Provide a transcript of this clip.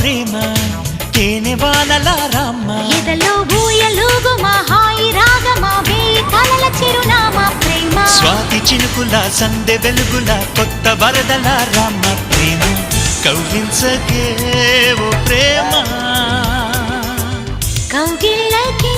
ప్రేమ తేనె వానల రామ ఎదలో ఊయలుగు మా హాయి రాగమా వేయి కలల చిరునామా ప్రేమ స్వాతి చినుకుల సందె వెలుగుల కొత్త వరదల రామ ప్రేమ కౌగిలించకే ఓ ప్రేమ కౌగిళ్ళకే